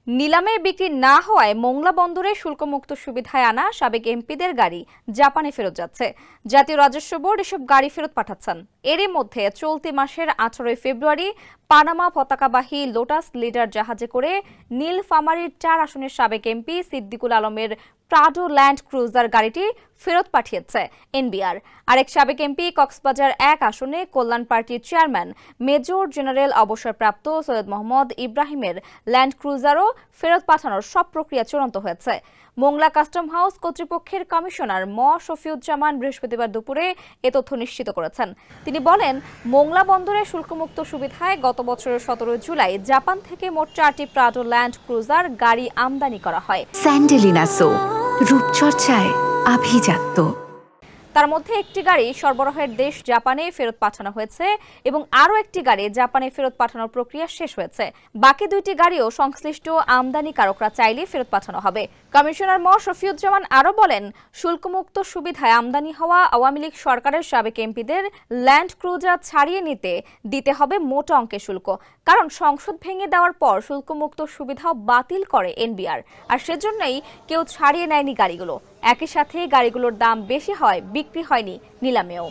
নিলামে বিক্রি না হওয়ায় মোংলা বন্দরে শুল্কমুক্ত সুবিধায় আনা সাবেক এমপিদের গাড়ি জাপানে ফেরত যাচ্ছে। জাতীয় রাজস্ব বোর্ড এসব গাড়ি ফেরত পাঠাচ্ছেন। এরই মধ্যে চলতি মাসের 18 ফেব্রুয়ারি পানামা পতাকাবাহী লোটাস লিডার জাহাজে করে নীলফামারীর 4 আসনের সাবেক এমপি সিদ্দিকুল আলমের প্রাডো ল্যান্ড ক্রুজার গাড়িটি ফেরত পাঠিয়েছে এনবিআর। আরেক সাবেক এমপি কক্সবাজার 1 আসনে কল্যাণ পার্টির চেয়ারম্যান মেজর জেনারেল অবসরপ্রাপ্ত সৈয়দ মোহাম্মদ ইব্রাহিমের ল্যান্ড ক্রুজারও ফেরত পাঠানোর সব প্রক্রিয়া চূড়ান্ত হয়েছে। মোংলা কাস্টম হাউস কর্তৃপক্ষের কমিশনার শফিউজ্জামান বৃহস্পতিবার দুপুরে এ তথ্য নিশ্চিত করেছেন। তিনি বলেন, মোংলা বন্দরে শুল্কমুক্ত সুবিধায় গত বছরের 17 জুলাই জাপান থেকে মোট 4টি প্রাডো ল্যান্ড ক্রুজার গাড়ি আমদানি করা হয়। স্যান্ডেলিনা সো, রূপচর্চায় আভিজাত্য। তার মধ্যে একটি গাড়ি সরবরাহের দেশ জাপানে ফেরত পাঠানো হয়েছে এবং আরও একটি গাড়ি জাপানে ফেরত পাঠানোর প্রক্রিয়া শেষ হয়েছে। বাকি দুইটি গাড়িও সংশ্লিষ্ট আমদানিকারকরা চাইলে ফেরত পাঠানো হবে। কমিশনার শফিউজ্জামান আরও বলেন, শুল্কমুক্ত সুবিধায় আমদানি হওয়া আওয়ামী লীগ সরকারের সাবেক এমপিদের ল্যান্ড ক্রুজার ছাড়িয়ে দিতে হবে মোটা অঙ্কের শুল্ক। কারণ সংসদ ভেঙে দেওয়ার পর শুল্কমুক্ত সুবিধাও বাতিল করে এনবিআর, আর সেজন্যই কেউ ছাড়িয়ে নেয়নি গাড়িগুলো। একই সাথে গাড়িগুলোর দাম বেশি হয় বিক্রি হয়নি নিলামেও।